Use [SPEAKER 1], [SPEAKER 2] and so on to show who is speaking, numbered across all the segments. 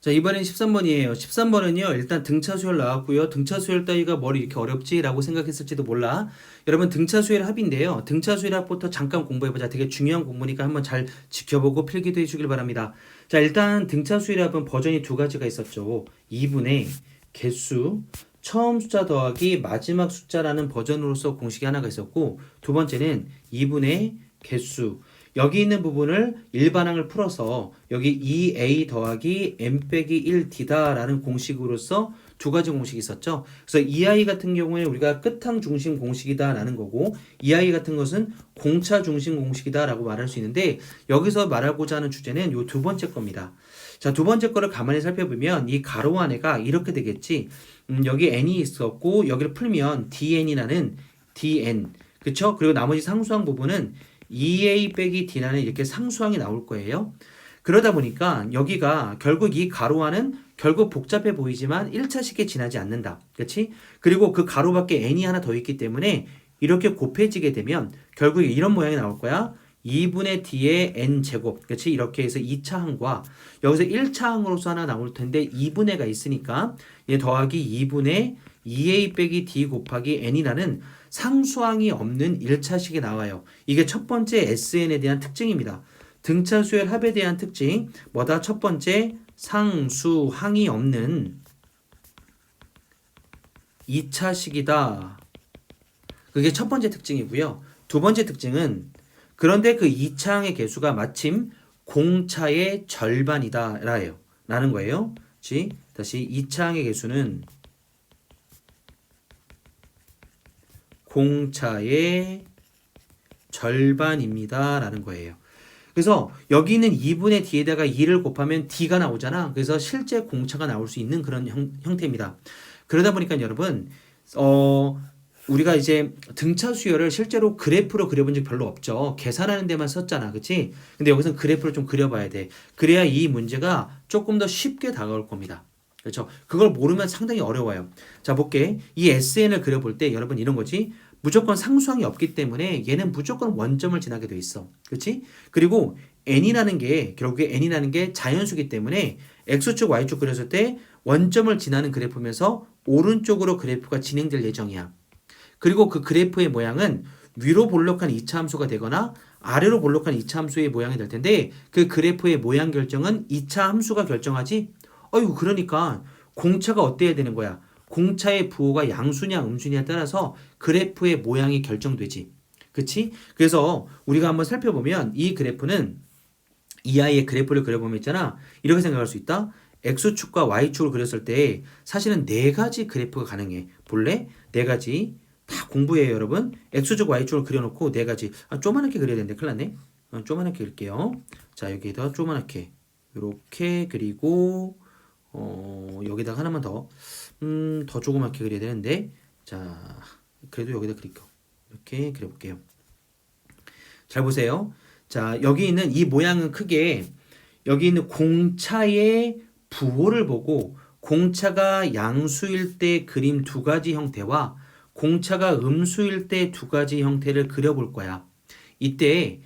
[SPEAKER 1] 자, 이번엔 13번이에요. 13번은요, 일단 등차 수열 나왔고요. 등차 수열 따위가 뭘 이렇게 어렵지라고 생각했을지도 몰라. 여러분, 등차 수열 합인데요. 등차 수열 합부터 잠깐 공부해보자. 되게 중요한 공부니까 한번 잘 지켜보고 필기도 해주길 바랍니다. 자, 일단 등차 수열 합은 버전이 두 가지가 있었죠. 2분의 개수, 처음 숫자 더하기 마지막 숫자라는 버전으로서 공식이 하나가 있었고, 두 번째는 2분의 개수, 여기 있는 부분을 일반항을 풀어서 여기 2a 더하기 m 빼기 1d다 라는 공식으로서 두 가지 공식이 있었죠. 그래서 2i 같은 경우에 우리가 끝항 중심 공식이다 라는 거고 2i 같은 것은 공차 중심 공식이다 라고 말할 수 있는데 여기서 말하고자 하는 주제는 요 두 번째 겁니다. 자, 두 번째 거를 가만히 살펴보면 이 가로 안에가 이렇게 되겠지. 여기 n이 있었고 여기를 풀면 dn이라는 dn, 그쵸? 그리고 나머지 상수항 부분은 2a 빼기 d라는 이렇게 상수항이 나올 거예요. 그러다 보니까 여기가 결국 이 가로화는 결국 복잡해 보이지만 1차식에 지나지 않는다. 그렇지? 그리고 그 가로 밖에 n이 하나 더 있기 때문에 이렇게 곱해지게 되면 결국 이런 모양이 나올 거야. 2분의 d의 n제곱. 그렇지? 이렇게 해서 2차 항과 여기서 1차 항으로서 하나 나올 텐데 2분의가 있으니까 얘 더하기 2분의 2a 빼기 d 곱하기 n이라는 상수항이 없는 1차식이 나와요. 이게 첫 번째 SN에 대한 특징입니다. 등차 수열 합에 대한 특징, 뭐다? 첫 번째, 상수항이 없는 2차식이다. 그게 첫 번째 특징이고요. 두 번째 특징은 그런데 그 2차항의 개수가 마침 공차의 절반이다 라는 거예요. 다시 2차항의 개수는 공차의 절반입니다 라는 거예요. 그래서 여기 있는 2분의 d에다가 2를 곱하면 d가 나오잖아. 그래서 실제 공차가 나올 수 있는 그런 형태입니다. 그러다 보니까 여러분 우리가 이제 등차 수열을 실제로 그래프로 그려본 적 별로 없죠. 계산하는 데만 썼잖아. 그치? 근데 여기서는 그래프를 좀 그려봐야 돼. 그래야 이 문제가 조금 더 쉽게 다가올 겁니다. 그렇죠? 그걸 모르면 상당히 어려워요. 자, 볼게. 이 SN을 그려볼 때 여러분 이런 거지. 무조건 상수항이 없기 때문에 얘는 무조건 원점을 지나게 돼 있어. 그렇지? 그리고 n이라는 게 결국에 n이라는 게 자연수기 때문에 x축 y축 그렸을 때 원점을 지나는 그래프면서 오른쪽으로 그래프가 진행될 예정이야. 그리고 그 그래프의 모양은 위로 볼록한 2차 함수가 되거나 아래로 볼록한 2차 함수의 모양이 될 텐데 그 그래프의 모양 결정은 2차 함수가 결정하지. 어이구, 그러니까 공차가 어때야 되는 거야? 공차의 부호가 양수냐 음수냐에 따라서 그래프의 모양이 결정되지. 그치? 그래서 우리가 한번 살펴보면 이 그래프는 이 아이의 그래프를 그려보면 있잖아. 이렇게 생각할 수 있다. x축과 y축을 그렸을 때 사실은 네 가지 그래프가 가능해. 볼래? 네 가지. 다 공부해요, 여러분. x축, y축을 그려놓고 네 가지. 조그맣게 그려야 되는데 큰일 났네. 조그맣게 그릴게요. 자, 여기에다 조그맣게. 이렇게 그리고 여기다가 하나만 더 조그맣게 그려야 되는데, 자, 그래도 여기다 그릴게요. 이렇게 그려볼게요. 잘 보세요. 자, 여기 있는 이 모양은 크게 여기 있는 공차의 부호를 보고 공차가 양수일 때 그림 두 가지 형태와 공차가 음수일 때 두 가지 형태를 그려볼 거야. 이때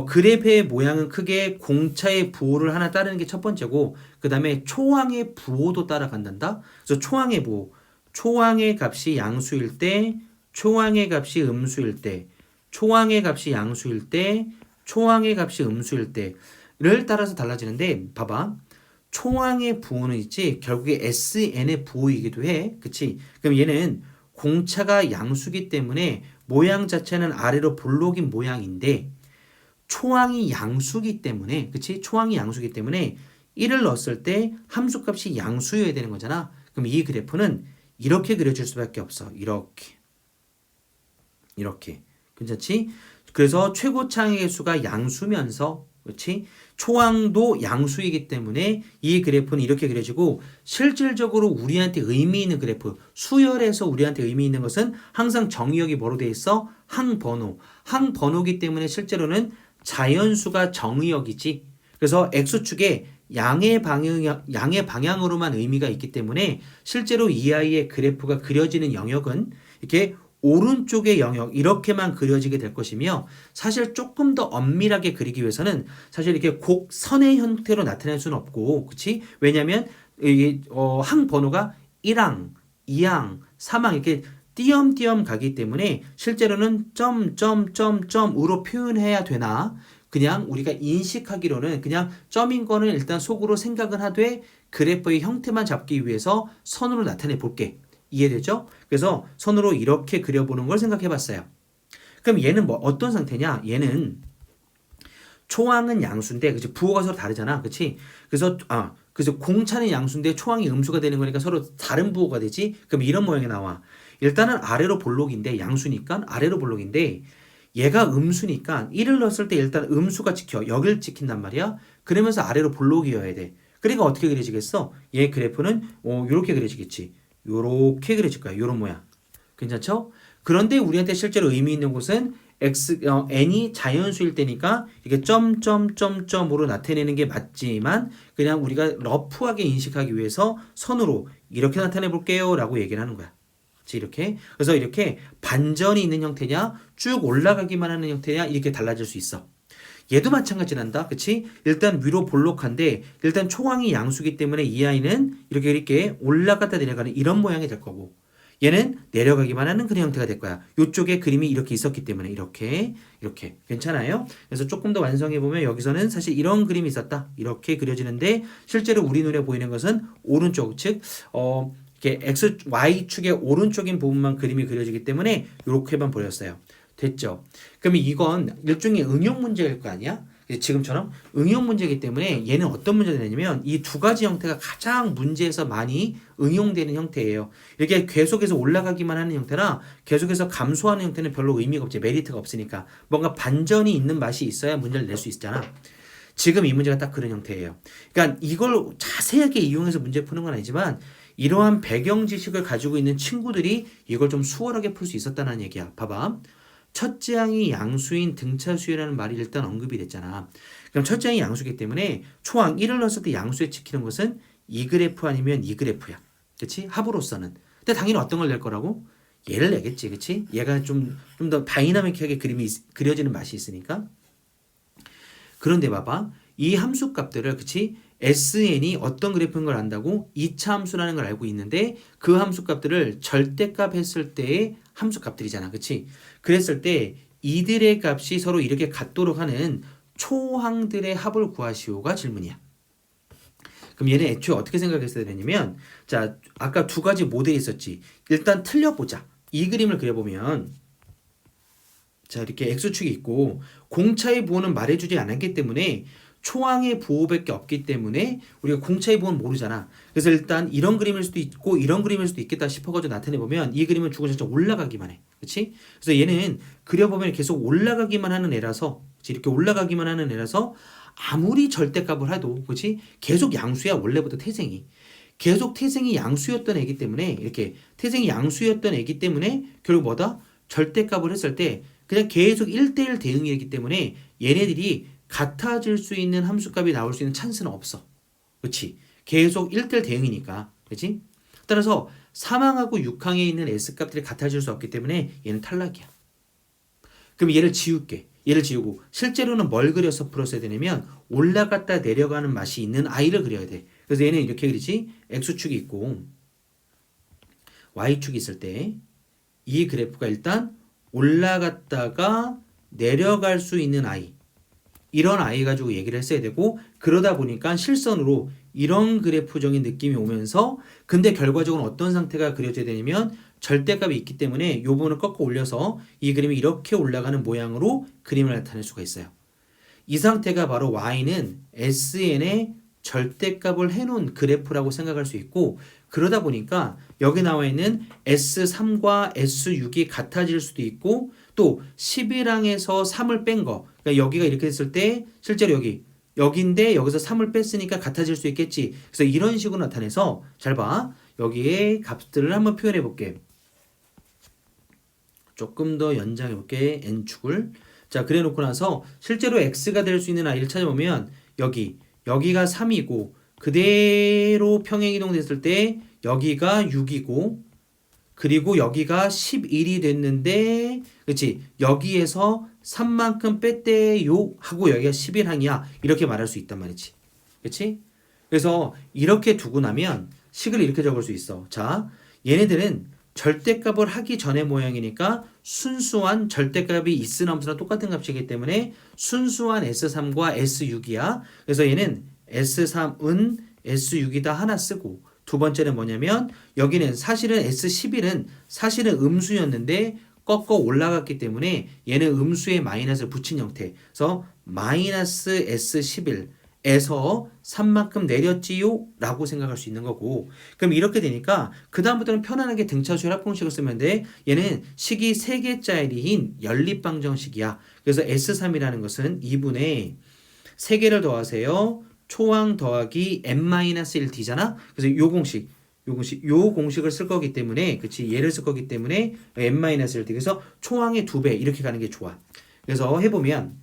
[SPEAKER 1] 그래프의 모양은 크게 공차의 부호를 하나 따르는 게 첫 번째고 그 다음에 초항의 부호도 따라간단다. 그래서 초항의 부호, 초항의 값이 양수일 때, 초항의 값이 음수일 때, 초항의 값이 양수일 때, 초항의 값이 음수일 때를 따라서 달라지는데 봐봐. 초항의 부호는 있지 결국에 SN의 부호이기도 해. 그치? 그럼 얘는 공차가 양수기 때문에 모양 자체는 아래로 볼록인 모양인데 초항이 양수기 때문에, 그치? 초항이 양수기 때문에 1을 넣었을 때 함수값이 양수여야 되는 거잖아. 그럼 이 그래프는 이렇게 그려질 수밖에 없어. 이렇게. 괜찮지? 그래서 최고차항의 개수가 양수면서, 그렇지? 초항도 양수이기 때문에 이 그래프는 이렇게 그려지고 실질적으로 우리한테 의미 있는 그래프, 수열에서 우리한테 의미 있는 것은 항상 정의역이 뭐로 돼 있어? 항번호. 항번호기 때문에 실제로는 자연수가 정의역이지. 그래서 x축에 양의 방향으로만 의미가 있기 때문에 실제로 이 아이의 그래프가 그려지는 영역은 이렇게 오른쪽의 영역 이렇게만 그려지게 될 것이며 사실 조금 더 엄밀하게 그리기 위해서는 사실 이렇게 곡선의 형태로 나타낼 수는 없고 그치? 왜냐면 이게 항 번호가 1항, 2항, 3항 이렇게 띄엄띄엄 가기 때문에 실제로는 점점점점으로 표현해야 되나 그냥 우리가 인식하기로는 그냥 점인 거는 일단 속으로 생각은 하되 그래프의 형태만 잡기 위해서 선으로 나타내 볼게. 이해되죠? 그래서 선으로 이렇게 그려보는 걸 생각해 봤어요. 그럼 얘는 뭐 어떤 상태냐? 얘는 초항은 양수인데 그치? 부호가 서로 다르잖아. 그치? 그래서 공차는 양수인데 초항이 음수가 되는 거니까 서로 다른 부호가 되지? 그럼 이런 모양이 나와. 일단은 아래로 볼록인데 양수니까 아래로 볼록인데 얘가 음수니까 1을 넣었을 때 일단 음수가 지켜. 여길 지킨단 말이야. 그러면서 아래로 볼록이어야 돼. 그러니까 어떻게 그려지겠어? 얘 그래프는 요렇게 그려지겠지. 요렇게 그려질 거야. 요런 모양. 괜찮죠? 그런데 우리한테 실제로 의미 있는 곳은 n이 자연수일 때니까 이게 점점점점으로 나타내는 게 맞지만 그냥 우리가 러프하게 인식하기 위해서 선으로 이렇게 나타내 볼게요 라고 얘기를 하는 거야. 이렇게. 그래서 이렇게 반전이 있는 형태냐 쭉 올라가기만 하는 형태냐 이렇게 달라질 수 있어. 얘도 마찬가지란다. 그치? 일단 위로 볼록한데 일단 초항이 양수기 때문에 이 아이는 이렇게 올라갔다 내려가는 이런 모양이 될 거고 얘는 내려가기만 하는 그런 형태가 될 거야. 이쪽에 그림이 이렇게 있었기 때문에 이렇게 괜찮아요? 그래서 조금 더 완성해 보면 여기서는 사실 이런 그림이 있었다. 이렇게 그려지는데 실제로 우리 눈에 보이는 것은 오른쪽 즉 이렇게 x, y축의 오른쪽인 부분만 그림이 그려지기 때문에 이렇게만 보였어요. 됐죠? 그러면 이건 일종의 응용 문제일 거 아니야? 지금처럼 응용 문제이기 때문에 얘는 어떤 문제가 되냐면 이 두 가지 형태가 가장 문제에서 많이 응용되는 형태예요. 이렇게 계속해서 올라가기만 하는 형태라 계속해서 감소하는 형태는 별로 의미가 없지. 메리트가 없으니까. 뭔가 반전이 있는 맛이 있어야 문제를 낼 수 있잖아. 지금 이 문제가 딱 그런 형태예요. 그러니까 이걸 자세하게 이용해서 문제 푸는 건 아니지만 이러한 배경 지식을 가지고 있는 친구들이 이걸 좀 수월하게 풀 수 있었다는 얘기야. 봐봐. 첫째 항이 양수인 등차수열이라는 말이 일단 언급이 됐잖아. 그럼 첫째 항이 양수기 때문에 초항 1을 넣었을 때 양수에 지키는 것은 이 그래프 아니면 이 그래프야. 그치? 합으로서는. 근데 당연히 어떤 걸 낼 거라고? 얘를 내겠지. 그치? 얘가 좀 더 다이나믹하게 그림이 그려지는 맛이 있으니까. 그런데 봐봐. 이 함수 값들을 그치? SN이 어떤 그래프인 걸 안다고? 2차 함수라는 걸 알고 있는데 그 함수 값들을 절대값 했을 때의 함수 값들이잖아. 그치? 그랬을 때 이들의 값이 서로 이렇게 같도록 하는 초항들의 합을 구하시오가 질문이야. 그럼 얘는 애초에 어떻게 생각했어야 되냐면 자, 아까 두 가지 모델이 있었지. 일단 틀려보자. 이 그림을 그려보면 자, 이렇게 x축이 있고 공차의 부호는 말해주지 않았기 때문에 초항의 부호밖에 없기 때문에 우리가 공차의 부호는 모르잖아. 그래서 일단 이런 그림일 수도 있고 이런 그림일 수도 있겠다 싶어가지고 나타내보면 이 그림은 주구장창 올라가기만 해. 그치? 그래서 얘는 그려보면 계속 올라가기만 하는 애라서 그치? 이렇게 올라가기만 하는 애라서 아무리 절대값을 해도 그치? 계속 양수야 원래부터 태생이. 계속 태생이 양수였던 애기 때문에 이렇게 태생이 양수였던 애기 때문에 결국 뭐다? 절대값을 했을 때 그냥 계속 1대1 대응이기 때문에 얘네들이 같아질 수 있는 함수값이 나올 수 있는 찬스는 없어. 그렇지? 계속 1대1 대응이니까. 그렇지? 따라서 3항하고 6항에 있는 S값들이 같아질 수 없기 때문에 얘는 탈락이야. 그럼 얘를 지울게. 얘를 지우고 실제로는 뭘 그려서 풀었어야 되냐면 올라갔다 내려가는 맛이 있는 I를 그려야 돼. 그래서 얘는 이렇게 그리지. X축이 있고 Y축이 있을 때 이 그래프가 일단 올라갔다가 내려갈 수 있는 I 이런 I 가지고 얘기를 했어야 되고 그러다 보니까 실선으로 이런 그래프적인 느낌이 오면서 근데 결과적으로 어떤 상태가 그려져야 되냐면 절대값이 있기 때문에 이 부분을 꺾어 올려서 이 그림이 이렇게 올라가는 모양으로 그림을 나타낼 수가 있어요. 이 상태가 바로 Y는 SN의 절대값을 해놓은 그래프라고 생각할 수 있고 그러다 보니까 여기 나와 있는 S3과 S6이 같아질 수도 있고 또 11항에서 3을 뺀 거 그러니까 여기가 이렇게 됐을 때 실제로 여기인데 여기서 3을 뺐으니까 같아질 수 있겠지. 그래서 이런 식으로 나타내서 잘 봐. 여기에 값들을 한번 표현해 볼게. 조금 더 연장해 볼게. n축을. 자, 그래 놓고 나서 실제로 x가 될 수 있는 i를 찾아보면 여기가 3이고 그대로 평행이동 됐을 때 여기가 6이고 그리고 여기가 11이 됐는데 그렇지? 여기에서 3만큼 뺐대요 하고 여기가 11항이야. 이렇게 말할 수 있단 말이지. 그렇지? 그래서 이렇게 두고 나면 식을 이렇게 적을 수 있어. 자, 얘네들은 절대값을 하기 전의 모양이니까 순수한 절대값이 있으나 없으나 똑같은 값이기 때문에 순수한 S3과 S6이야. 그래서 얘는 S3은 S6이다 하나 쓰고 두 번째는 뭐냐면 여기는 사실은 S11은 사실은 음수였는데 꺾어 올라갔기 때문에 얘는 음수에 마이너스를 붙인 형태. 그래서 마이너스 S11에서 3만큼 내렸지요? 라고 생각할 수 있는 거고 그럼 이렇게 되니까 그 다음부터는 편안하게 등차수열 합공식을 쓰면 돼. 얘는 식이 3개짜리인 연립방정식이야. 그래서 S3이라는 것은 2분의 3개를 더하세요. 초항 더하기 n-1d잖아. 그래서 요 공식을 쓸 거기 때문에 그치 얘를 쓸 거기 때문에 n-1d 그래서 초항의 2배 이렇게 가는 게 좋아. 그래서 해보면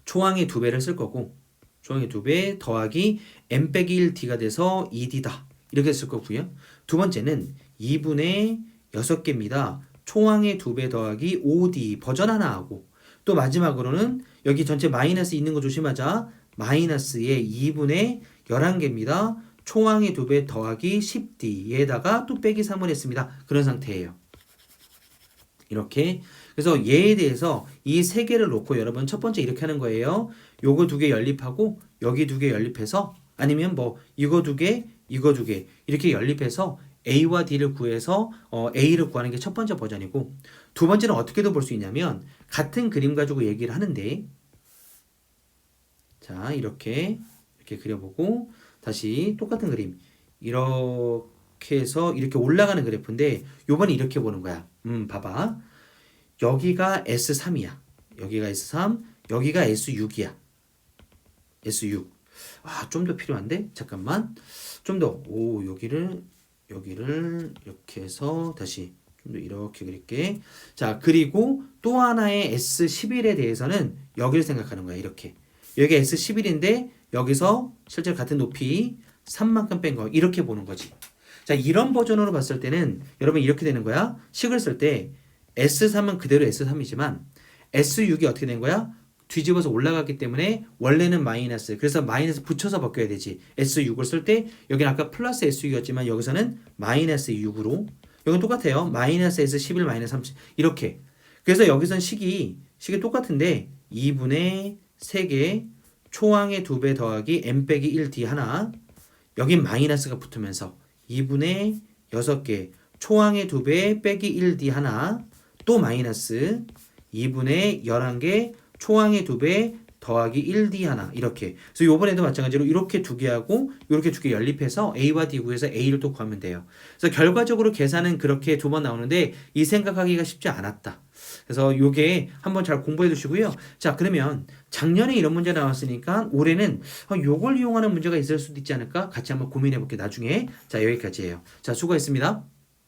[SPEAKER 1] 초항의 2배를 쓸 거고 초항의 2배 더하기 n-1d가 돼서 2d다 이렇게 쓸 거고요. 두 번째는 2분의 6개입니다. 초항의 2배 더하기 5d 버전 하나 하고 또 마지막으로는 여기 전체 마이너스 있는 거 조심하자. 마이너스의 2분의 11개입니다. 초항의 2배 더하기 10d 얘에다가 또 빼기 3을 했습니다. 그런 상태예요. 이렇게 그래서 얘에 대해서 이 세 개를 놓고 여러분 첫 번째 이렇게 하는 거예요. 요거 2개 연립하고 여기 2개 연립해서 아니면 뭐 이거 2개 이거 2개 이렇게 연립해서 A와 D를 구해서 A를 구하는 게 첫 번째 버전이고 두 번째는 어떻게도 볼 수 있냐면 같은 그림 가지고 얘기를 하는데 자 이렇게 그려보고 다시 똑같은 그림 이렇게 해서 이렇게 올라가는 그래프인데 요번에 이렇게 보는 거야. 봐봐. 여기가 S3이야. 여기가 S3, 여기가 S6이야. S6. 아, 좀 더 필요한데? 잠깐만. 좀 더. 오, 여기를 이렇게 해서 다시 좀 더 이렇게 그릴게. 자, 그리고 또 하나의 S11에 대해서는 여기를 생각하는 거야. 이렇게. 여기 S11인데 여기서 실제 같은 높이 3만큼 뺀 거. 이렇게 보는 거지. 자, 이런 버전으로 봤을 때는 여러분 이렇게 되는 거야. 식을 쓸 때 S3은 그대로 S3이지만 S6이 어떻게 된 거야? 뒤집어서 올라갔기 때문에 원래는 마이너스. 그래서 마이너스 붙여서 바뀌어야 되지. S6을 쓸 때 여기는 아까 플러스 S6이었지만 여기서는 마이너스 6으로 여기는 똑같아요. 마이너스 S11 마이너스 30 이렇게. 그래서 여기선 식이 똑같은데 2분의 3개 초항의 2배 더하기 n 빼기 1d 하나 여긴 마이너스가 붙으면서 2분의 6개 초항의 2배 빼기 1d 하나 또 마이너스 2분의 11개 초항의 2배 더하기 1d 하나 이렇게. 그래서 요번에도 마찬가지로 이렇게 두 개 하고 이렇게 두 개 연립해서 A와 D 구해서 A를 또 구하면 돼요. 그래서 결과적으로 계산은 그렇게 두 번 나오는데 이 생각하기가 쉽지 않았다. 그래서 요게 한번 잘 공부해 두시고요. 자, 그러면 작년에 이런 문제 나왔으니까 올해는 요걸 이용하는 문제가 있을 수도 있지 않을까? 같이 한번 고민해 볼게요. 나중에. 자, 여기까지예요. 자, 수고했습니다.